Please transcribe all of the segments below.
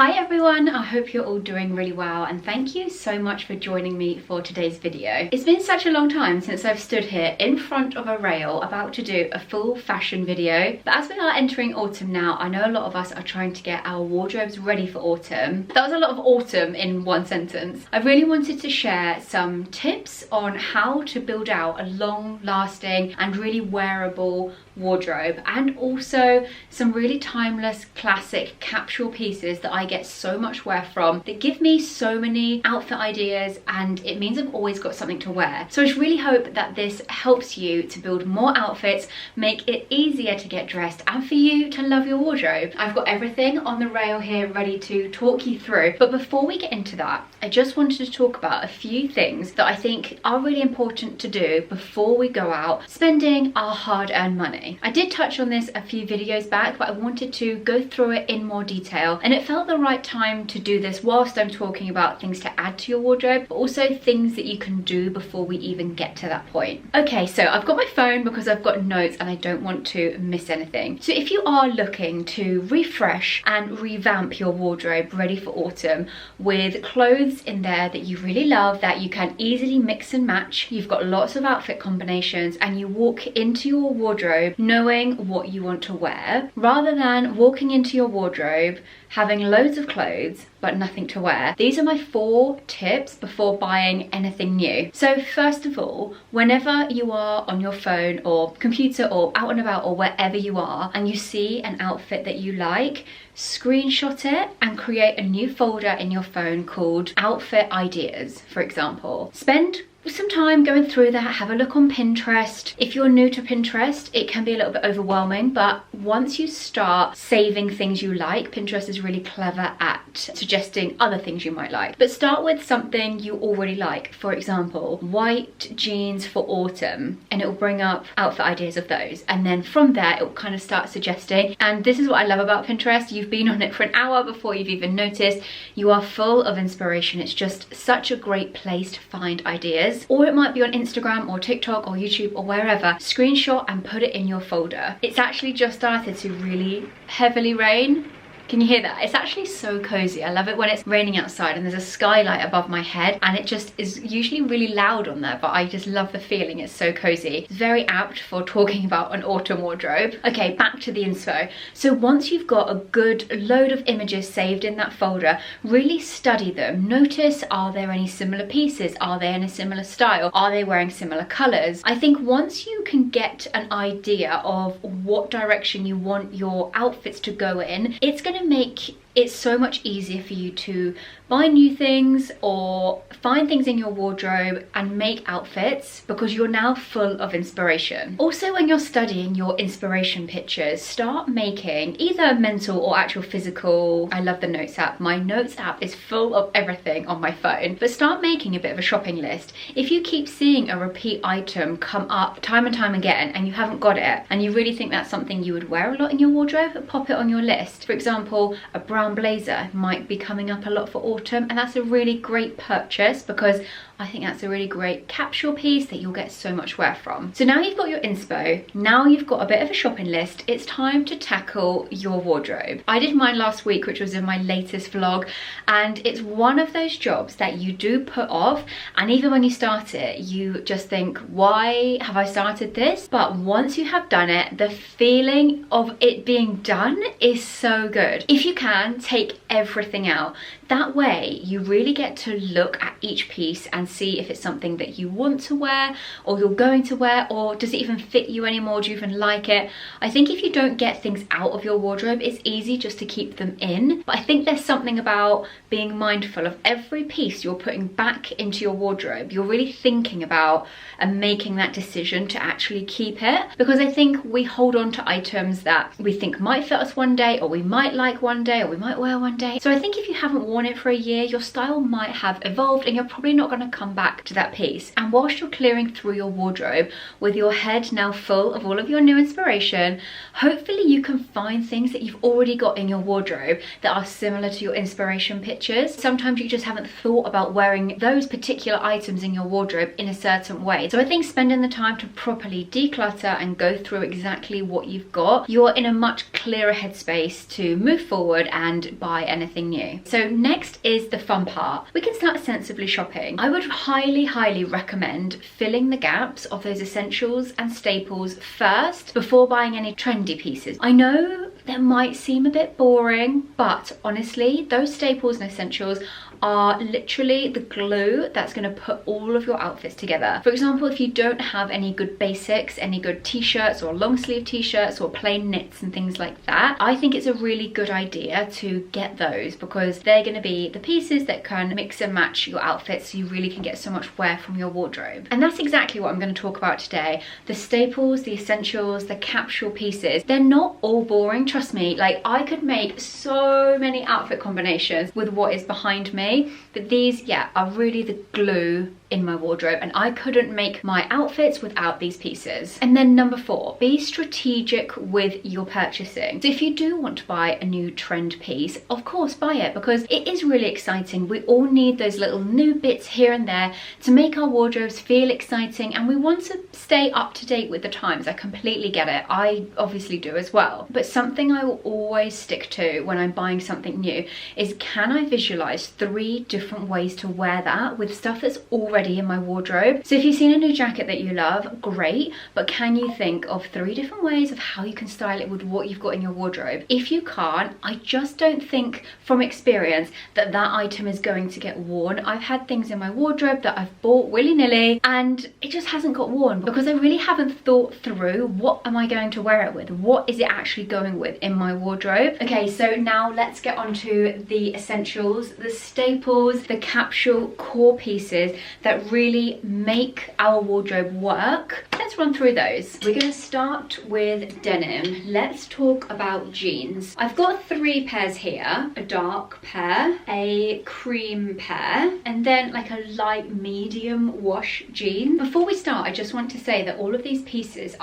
Hi everyone, I hope you're all doing really well and thank you so much for joining me for today's video. It's been such a long time since I've stood here in front of a rail about to do a full fashion video, but as we are entering autumn now, I know a lot of us are trying to get our wardrobes ready for autumn. That was a lot of autumn in one sentence. I really wanted to share some tips on how to build out a long-lasting and really wearable wardrobe, and also some really timeless classic capsule pieces that I get so much wear from that give me so many outfit ideas, and it means I've always got something to wear. So I just really hope that this helps you to build more outfits, make it easier to get dressed, and for you to love your wardrobe. I've got everything on the rail here ready to talk you through, but before we get into that, I just wanted to talk about a few things that I think are really important to do before we go out spending our hard-earned money. I did touch on this a few videos back, but I wanted to go through it in more detail, and it felt the right time to do this whilst I'm talking about things to add to your wardrobe, but also things that you can do before we even get to that point. Okay, so I've got my phone because I've got notes and I don't want to miss anything. So if you are looking to refresh and revamp your wardrobe ready for autumn with clothes in there that you really love, that you can easily mix and match, you've got lots of outfit combinations, and you walk into your wardrobe knowing what you want to wear, rather than walking into your wardrobe having loads of clothes but nothing to wear. These are my 4 tips before buying anything new. So first of all, whenever you are on your phone or computer or out and about or wherever you are and you see an outfit that you like, screenshot it and create a new folder in your phone called Outfit Ideas, for example. Spend some time going through that, have a look on Pinterest. If you're new to Pinterest, it can be a little bit overwhelming, but once you start saving things you like, Pinterest is really clever at suggesting other things you might like. But start with something you already like. For example, white jeans for autumn, and it will bring up outfit ideas of those. And then from there, it will kind of start suggesting. And this is what I love about Pinterest. You've been on it for an hour before you've even noticed. You are full of inspiration. It's just such a great place to find ideas. Or it might be on Instagram or TikTok or YouTube or wherever. Screenshot and put it in your folder. It's actually just started to really heavily rain. Can you hear that? It's actually so cozy. I love it when it's raining outside and there's a skylight above my head, and it just is usually really loud on there, but I just love the feeling. It's so cozy. It's very apt for talking about an autumn wardrobe. Okay, back to the inspo. So once you've got a good load of images saved in that folder, really study them. Notice, are there any similar pieces? Are they in a similar style? Are they wearing similar colors? I think once you can get an idea of what direction you want your outfits to go in, it's going to make it so much easier for you to buy new things or find things in your wardrobe and make outfits, because you're now full of inspiration. Also, when you're studying your inspiration pictures, start making either mental or actual physical. I love the notes app. My notes app is full of everything on my phone, but start making a bit of a shopping list. If you keep seeing a repeat item come up time and time again and you haven't got it, and you really think that's something you would wear a lot in your wardrobe, pop it on your list. For example, a brown blazer might be coming up a lot for autumn, and that's a really great purchase because I think that's a really great capsule piece that you'll get so much wear from. So now you've got your inspo, now you've got a bit of a shopping list, it's time to tackle your wardrobe. I did mine last week, which was in my latest vlog, and it's one of those jobs that you do put off, and even when you start it, you just think, why have I started this? But once you have done it, the feeling of it being done is so good. If you can, take everything out. That way, you really get to look at each piece and see if it's something that you want to wear or you're going to wear, or does it even fit you anymore? Do you even like it? I think if you don't get things out of your wardrobe, it's easy just to keep them in. But I think there's something about being mindful of every piece you're putting back into your wardrobe. You're really thinking about and making that decision to actually keep it, because I think we hold on to items that we think might fit us one day, or we might like one day, or we might wear one day. So I think if you haven't worn it for a year, your style might have evolved and you're probably not going to come back to that piece. And whilst you're clearing through your wardrobe with your head now full of all of your new inspiration, hopefully you can find things that you've already got in your wardrobe that are similar to your inspiration pictures. Sometimes you just haven't thought about wearing those particular items in your wardrobe in a certain way. So I think spending the time to properly declutter and go through exactly what you've got, you're in a much clearer headspace to move forward and and buy anything new. So next is the fun part. We can start sensibly shopping. I would highly recommend filling the gaps of those essentials and staples first before buying any trendy pieces. I know that might seem a bit boring, but honestly, those staples and essentials are literally the glue that's going to put all of your outfits together. For example, if you don't have any good basics, any good t-shirts or long sleeve t-shirts or plain knits and things like that, I think it's a really good idea to get those, because they're going to be the pieces that can mix and match your outfits so you really can get so much wear from your wardrobe. And that's exactly what I'm going to talk about today. The staples, the essentials, the capsule pieces. They're not all boring, trust me. Like, I could make so many outfit combinations with what is behind me. But these, yeah, are really the glue in my wardrobe, and I couldn't make my outfits without these pieces. And then number 4, be strategic with your purchasing. So if you do want to buy a new trend piece, of course buy it, because it is really exciting. We all need those little new bits here and there to make our wardrobes feel exciting, and we want to stay up to date with the times. I completely get it. I obviously do as well. But something I will always stick to when I'm buying something new is, can I visualize 3 different ways to wear that with stuff that's already in my wardrobe? So if you've seen a new jacket that you love, great, but can you think of 3 different ways of how you can style it with what you've got in your wardrobe? If you can't, I just don't think from experience that that item is going to get worn. I've had things in my wardrobe that I've bought willy-nilly and it just hasn't got worn, because I really haven't thought through, what am I going to wear it with? What is it actually going with in my wardrobe? Okay, so now let's get on to the essentials, the staples, the capsule core pieces that really make our wardrobe work. Let's run through those. We're going to start with denim. Let's talk about jeans. I've got 3 pairs here, a dark pair, a cream pair, and then like a light medium wash jean. Before we start, I just want to say that all of these pieces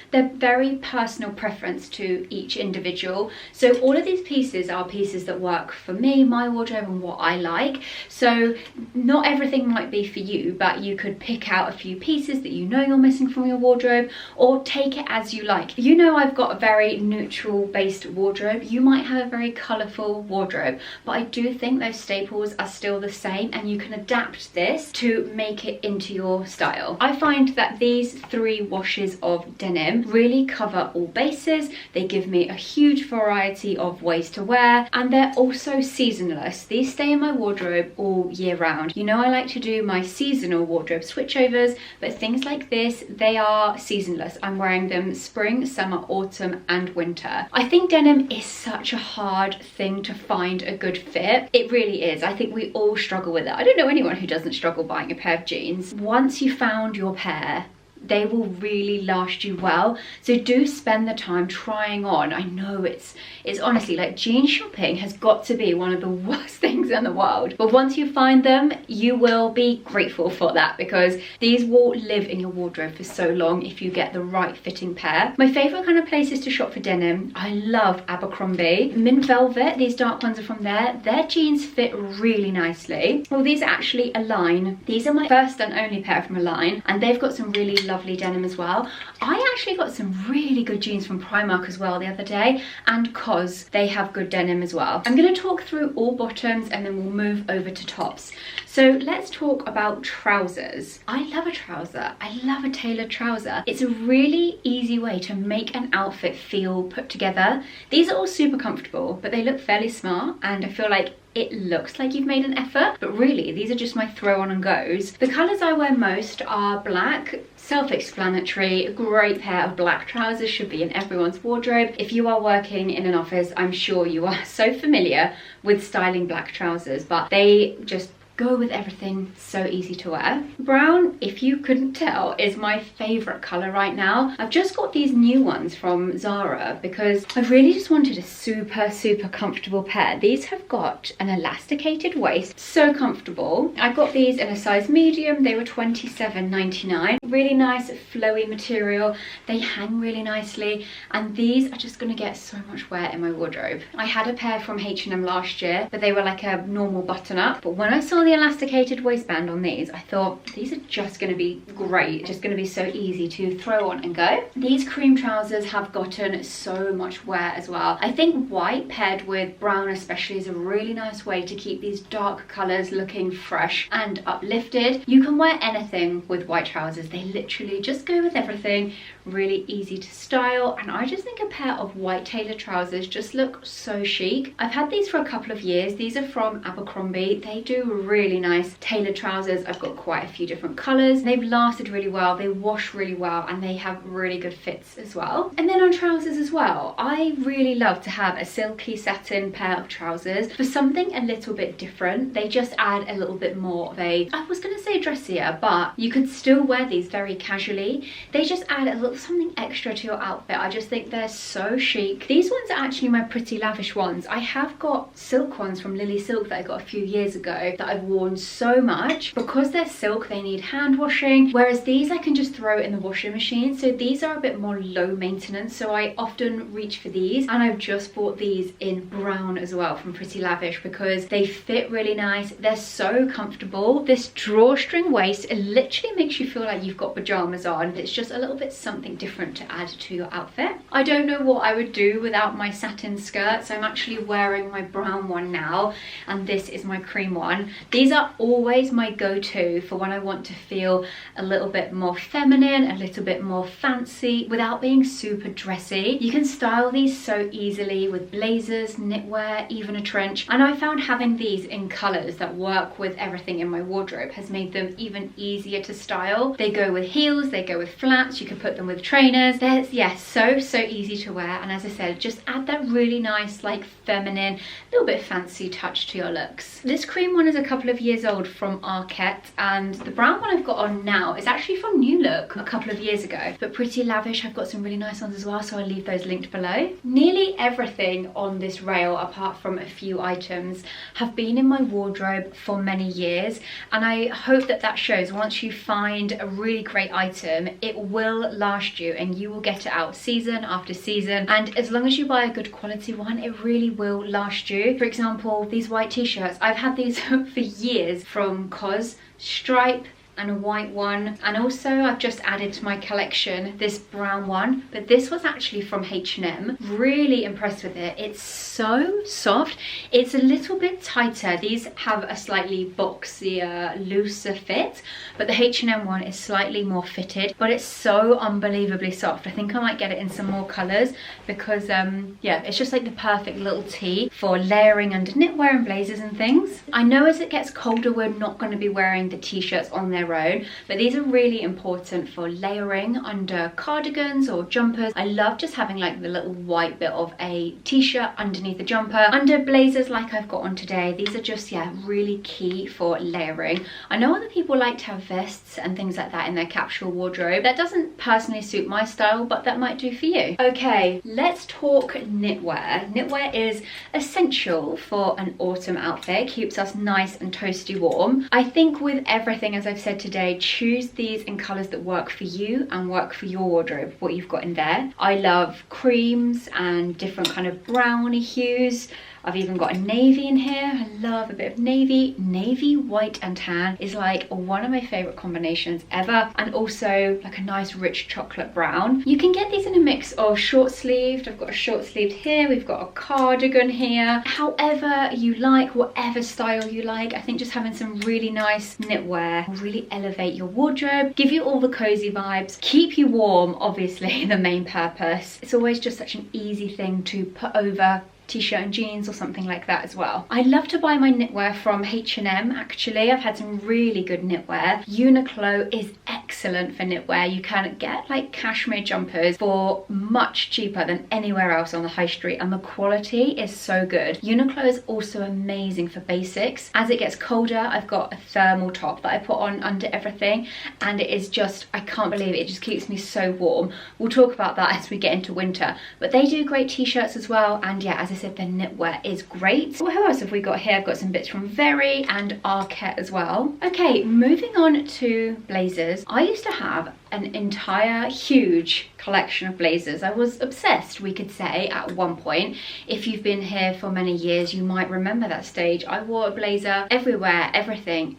they're very personal preference to each individual. So all of these pieces are pieces that work for me, my wardrobe, and what I like. So not everything might be for you, but you could pick out a few pieces that you know you're missing from your wardrobe, or take it as you like. You know, I've got a very neutral based wardrobe. You might have a very colourful wardrobe, but I do think those staples are still the same, and you can adapt this to make it into your style. I find that these 3 washes of denim really cover all bases. They give me a huge variety of ways to wear, and they're also seasonless. These stay in my wardrobe all year round. You know, I like to do my seasonal wardrobe switchovers, but things like this, they are seasonless. I'm wearing them spring, summer, autumn, and winter. I think denim is such a hard thing to find a good fit. It really is. I think we all struggle with it. I don't know anyone who doesn't struggle buying a pair of jeans. Once you found your pair, they will really last you well. So do spend the time trying on. I know it's honestly, like, jean shopping has got to be one of the worst things in the world. But once you find them, you will be grateful for that, because these will live in your wardrobe for so long if you get the right fitting pair. My favorite kind of places to shop for denim, I love Abercrombie. Mint Velvet, these dark ones are from there. Their jeans fit really nicely. Well, these are actually a line. These are my first and only pair from a line, and they've got some really lovely denim as well. I actually got some really good jeans from Primark as well the other day, and COS, they have good denim as well. I'm going to talk through all bottoms and then we'll move over to tops. So let's talk about trousers. I love a trouser. I love a tailored trouser. It's a really easy way to make an outfit feel put together. These are all super comfortable, but they look fairly smart, and I feel like it looks like you've made an effort, but really these are just my throw on and goes. The colours I wear most are black, self-explanatory. A great pair of black trousers should be in everyone's wardrobe. If you are working in an office, I'm sure you are so familiar with styling black trousers, but they just go with everything, so easy to wear. Brown, if you couldn't tell, is my favorite color right now. I've just got these new ones from Zara because I really just wanted a super comfortable pair. These have got an elasticated waist, so comfortable. I got these in a size medium. They were $27.99. Really nice flowy material. They hang really nicely, and these are just gonna get so much wear in my wardrobe. I had a pair from H&M last year, but they were like a normal button up, but when I saw the the elasticated waistband on these, I thought these are just going to be great, just going to be so easy to throw on and go. These cream trousers have gotten so much wear as well. I think white paired with brown especially is a really nice way to keep these dark colours looking fresh and uplifted. You can wear anything with white trousers, they literally just go with everything, really easy to style, and I just think a pair of white tailored trousers just look so chic. I've had these for a couple of years. These are from Abercrombie. They do really nice tailored trousers. I've got quite a few different colours. They've lasted really well, they wash really well, and they have really good fits as well. And then on trousers as well, I really love to have a silky satin pair of trousers for something a little bit different. They just add a little bit more of a, I was going to say dressier, but you could still wear these very casually. They just add a little something extra to your outfit. I just think they're so chic. These ones are actually my Pretty Lavish ones. I have got silk ones from Lily Silk that I got a few years ago that I've worn so much. Because they're silk, they need hand washing, whereas these I can just throw in the washing machine. So these are a bit more low maintenance, so I often reach for these, and I've just bought these in brown as well from Pretty Lavish because they fit really nice. They're so comfortable. This drawstring waist, it literally makes you feel like you've got pajamas on. It's just a little bit something different to add to your outfit. I don't know what I would do without my satin skirts. I'm actually wearing my brown one now, and this is my cream one. These are always my go-to for when I want to feel a little bit more feminine, a little bit more fancy without being super dressy. You can style these so easily with blazers, knitwear, even a trench, and I found having these in colours that work with everything in my wardrobe has made them even easier to style. They go with heels, they go with flats, you can put them with trainers. They're, yes, so easy to wear, and as I said, just add that really nice, like feminine, little bit fancy touch to your looks. This cream one is a couple of years old from Arquette, and the brown one I've got on now is actually from New Look a couple of years ago, but Pretty Lavish have got some really nice ones as well, so I'll leave those linked below. Nearly everything on this rail, apart from a few items, have been in my wardrobe for many years, and I hope that that shows. Once you find a really great item, it will last you and you will get it out season after season, and as long as you buy a good quality one, it really will last you. For example, these white t-shirts, I've had these for years from COS, Stripe, and a white one, and also I've just added to my collection this brown one, but this was actually from H&M. Really impressed with it. It's so soft. It's a little bit tighter. These have a slightly boxier, looser fit, but the H&M one is slightly more fitted, but it's so unbelievably soft. I think I might get it in some more colors because yeah, it's just like the perfect little tee for layering under knitwear and blazers and things. I know as it gets colder, we're not going to be wearing the t-shirts on their own, but these are really important for layering under cardigans or jumpers. I love just having like the little white bit of a t-shirt underneath the jumper, under blazers like I've got on today. These are just, yeah, really key for layering. I know other people like to have vests and things like that in their capsule wardrobe. That doesn't personally suit my style, but that might do for you. Okay, let's talk knitwear. Knitwear is essential for an autumn outfit. It keeps us nice and toasty warm. I think with everything, as I've said today, choose these in colours that work for you and work for your wardrobe, what you've got in there. I love creams and different kind of browny hues. I've even got a navy in here. I love a bit of navy. Navy, white and tan is like one of my favourite combinations ever, and also like a nice rich chocolate brown. You can get these in a mix of short sleeved. I've got a short sleeved here, we've got a cardigan here. However you like, whatever style you like, I think just having some really nice knitwear will really elevate your wardrobe, give you all the cozy vibes, keep you warm, obviously the main purpose. It's always just such an easy thing to put over t-shirt and jeans or something like that as well. I love to buy my knitwear from H&M actually. I've had some really good knitwear. Uniqlo is excellent for knitwear. You can get like cashmere jumpers for much cheaper than anywhere else on the high street, and the quality is so good. Uniqlo is also amazing for basics. As it gets colder, I've got a thermal top that I put on under everything, and it is just, I can't believe it, it just keeps me so warm. We'll talk about that as we get into winter, but they do great t-shirts as well, and yeah, as I said, their knitwear is great. Well, who else have we got here? I've got some bits from Very and Arquette as well. Okay, moving on to blazers. I used to have an entire huge collection of blazers. I was obsessed, we could say, at one point. If you've been here for many years, you might remember that stage. I wore a blazer everywhere, everything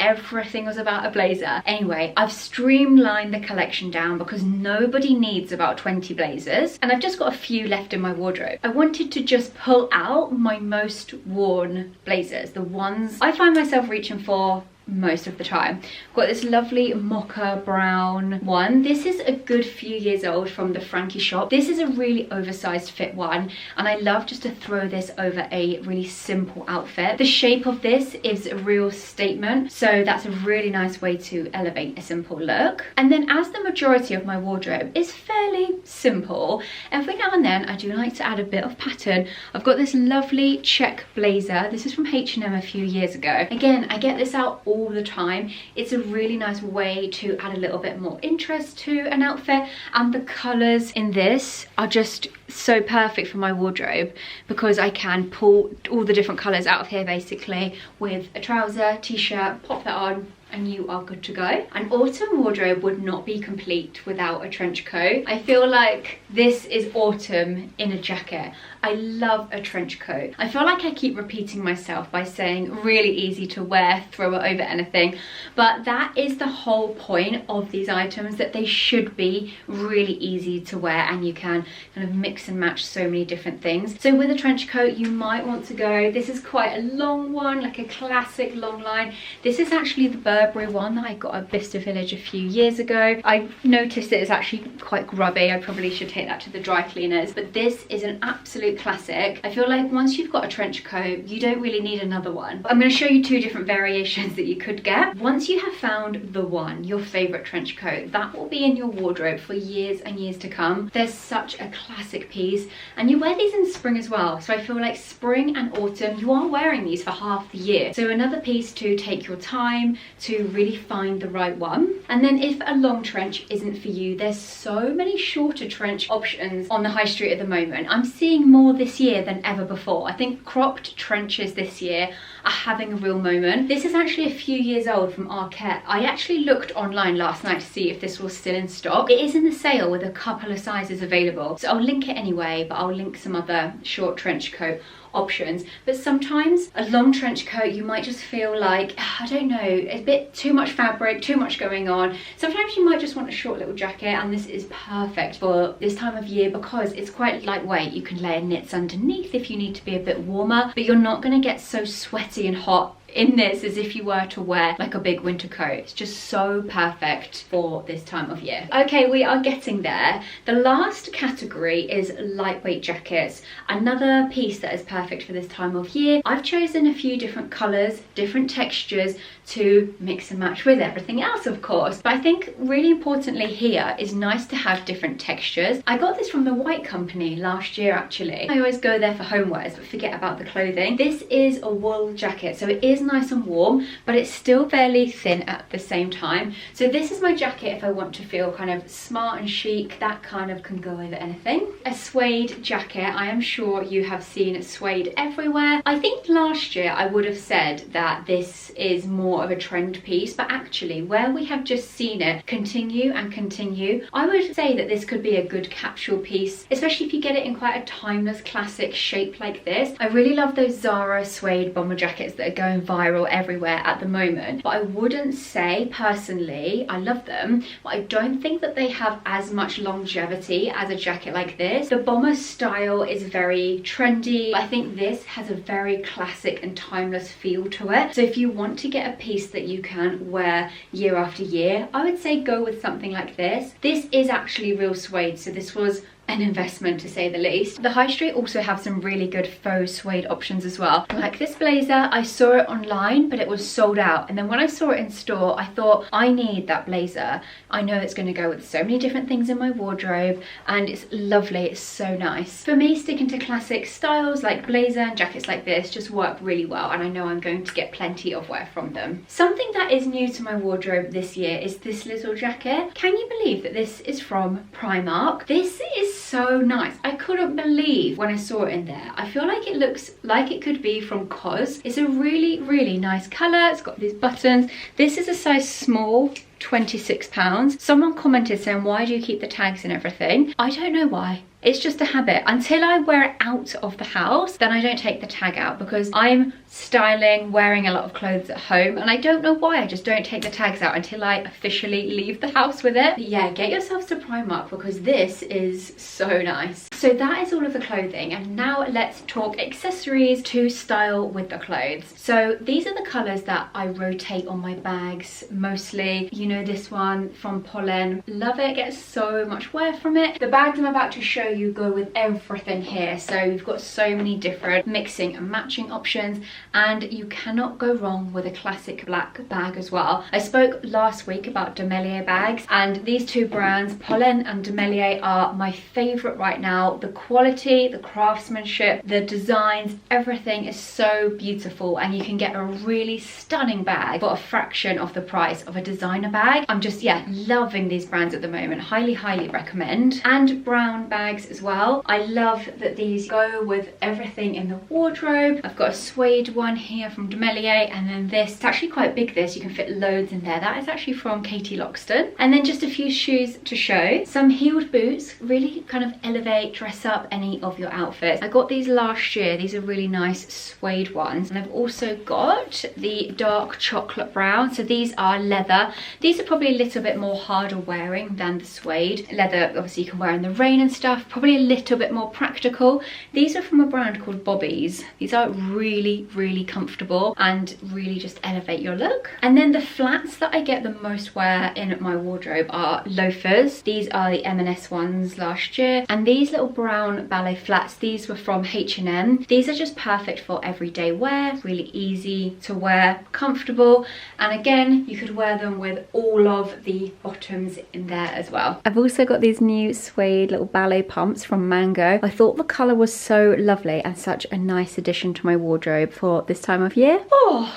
was about a blazer. Anyway, I've streamlined the collection down because nobody needs about 20 blazers, and I've just got a few left in my wardrobe. I wanted to just pull out my most worn blazers, the ones I find myself reaching for most of the time. I've got this lovely mocha brown one. This is a good few years old from the Frankie shop. This is a really oversized fit one, and I love just to throw this over a really simple outfit. The shape of this is a real statement, so that's a really nice way to elevate a simple look. And then, as the majority of my wardrobe is fairly simple, every now and then I do like to add a bit of pattern. I've got this lovely check blazer. This is from H&M a few years ago. Again, I get this out all the time. It's a really nice way to add a little bit more interest to an outfit, and the colors in this are just so perfect for my wardrobe because I can pull all the different colors out of here basically with a trouser, t-shirt, pop that on, and you are good to go. An autumn wardrobe would not be complete without a trench coat. I feel like this is autumn in a jacket. I love a trench coat. I feel like I keep repeating myself by saying really easy to wear, throw it over anything, but that is the whole point of these items, that they should be really easy to wear and you can kind of mix and match so many different things. So with a trench coat, you might want to go, this is quite a long one, like a classic long line. This is actually the Burberry one that I got at Bicester Village a few years ago. I noticed that it's actually quite grubby. I probably should take that to the dry cleaners, but this is an absolute classic. I feel like once you've got a trench coat, you don't really need another one. I'm going to show you two different variations that you could get. Once you have found the one, your favorite trench coat, that will be in your wardrobe for years and years to come. There's such a classic piece, and you wear these in spring as well, so I feel like spring and autumn, you are wearing these for half the year. So another piece to take your time to really find the right one. And then if a long trench isn't for you, there's so many shorter trench options on the high street at the moment. I'm seeing more this year than ever before. I think cropped trenches this year are having a real moment. This is actually a few years old from Arquette. I actually looked online last night to see if this was still in stock. It is in the sale with a couple of sizes available, so I'll link it anyway, but I'll link some other short trench coat options. But sometimes a long trench coat, you might just feel like, I don't know, a bit too much fabric, too much going on. Sometimes you might just want a short little jacket, and this is perfect for this time of year because it's quite lightweight. You can layer knits underneath if you need to be a bit warmer, but you're not going to get so sweaty and hot in this as if you were to wear like a big winter coat. It's just so perfect for this time of year. Okay, we are getting there. The last category is lightweight jackets. Another piece that is perfect for this time of year. I've chosen a few different colors, different textures to mix and match with everything else, of course. But I think really importantly here is nice to have different textures. I got this from the White Company last year actually. I always go there for homewares but forget about the clothing. This is a wool jacket, so it is nice and warm, but it's still fairly thin at the same time. So this is my jacket if I want to feel kind of smart and chic. That kind of can go over anything. A suede jacket. I am sure you have seen suede everywhere. I think last year I would have said that this is more of a trend piece, but actually where we have just seen it continue and continue, I would say that this could be a good capsule piece, especially if you get it in quite a timeless classic shape like this. I really love those Zara suede bomber jackets that are going viral everywhere at the moment, but I wouldn't say personally I love them, but I don't think that they have as much longevity as a jacket like this. The bomber style is very trendy, but I think this has a very classic and timeless feel to it. So if you want to get a piece that you can wear year after year, I would say go with something like this. This is actually real suede, so this was an investment to say the least. The high street also have some really good faux suede options as well. Like this blazer, I saw it online but it was sold out, and then when I saw it in store I thought I need that blazer. I know it's going to go with so many different things in my wardrobe and it's lovely, it's so nice. For me, sticking to classic styles like blazer and jackets like this just work really well, and I know I'm going to get plenty of wear from them. Something that is new to my wardrobe this year is this little jacket. Can you believe that this is from Primark? This is so nice. I couldn't believe when I saw it in there. I feel like it looks like it could be from COS. It's a really, really nice colour. It's got these buttons. This is a size small, £26. Someone commented saying, why do you keep the tags and everything? I don't know why. It's just a habit. Until I wear it out of the house, then I don't take the tag out, because I'm styling, wearing a lot of clothes at home, and I don't know why I just don't take the tags out until I officially leave the house with it. But yeah, get yourself to Primark, because this is so nice. So that is all of the clothing, and now let's talk accessories to style with the clothes. So these are the colours that I rotate on my bags mostly. You know, this one from Pollen, love it, get so much wear from it. The bags I'm about to show you go with everything here, so we've got so many different mixing and matching options, and you cannot go wrong with a classic black bag as well. I spoke last week about Denim bags, and these two brands, Pollen and Denim, are my favourite right now. The quality, the craftsmanship, the designs, everything is so beautiful, and you can get a really stunning bag for a fraction of the price of a designer bag. I'm just, yeah, loving these brands at the moment. Highly recommend. And brown bags as well. I love that these go with everything in the wardrobe. I've got a suede one here from Demelier, and then this, it's actually quite big, this, you can fit loads in there. That is actually from Katie Loxton. And then just a few shoes to show. Some heeled boots, really kind of elevate, dress up any of your outfits. I got these last year. These are really nice suede ones. And I've also got the dark chocolate brown. So these are leather. These are probably a little bit more harder wearing than the suede. Leather, obviously you can wear in the rain and stuff. Probably a little bit more practical. These are from a brand called Bobby's. These are really comfortable and really just elevate your look. And then the flats that I get the most wear in my wardrobe are loafers. These are the M&S ones last year, and these little brown ballet flats, these were from H&M. These are just perfect for everyday wear, really easy to wear, comfortable, and again you could wear them with all of the bottoms in there as well. I've also got these new suede little ballet pumps from Mango. I thought the colour was so lovely and such a nice addition to my wardrobe for this time of year. Oh,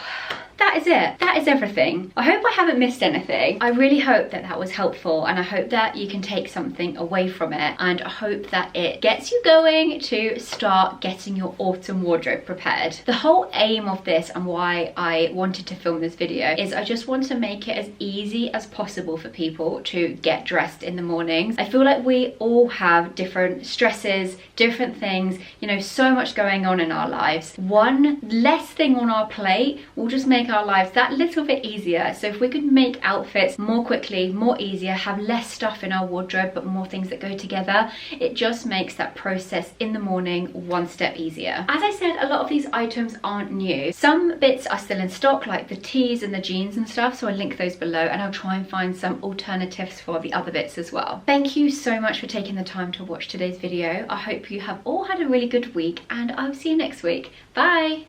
that is it. That is everything. I hope I haven't missed anything. I really hope that that was helpful, and I hope that you can take something away from it, and I hope that it gets you going to start getting your autumn wardrobe prepared. The whole aim of this, and why I wanted to film this video, is I just want to make it as easy as possible for people to get dressed in the mornings. I feel like we all have different stresses, different things, you know, so much going on in our lives. One less thing on our plate will just make our lives that little bit easier. So if we could make outfits more quickly, more easier, have less stuff in our wardrobe but more things that go together, it just makes that process in the morning one step easier. As I said, a lot of these items aren't new. Some bits are still in stock, like the tees and the jeans and stuff, so I'll link those below, and I'll try and find some alternatives for the other bits as well. Thank you so much for taking the time to watch today's video. I hope you have all had a really good week, and I'll see you next week. Bye!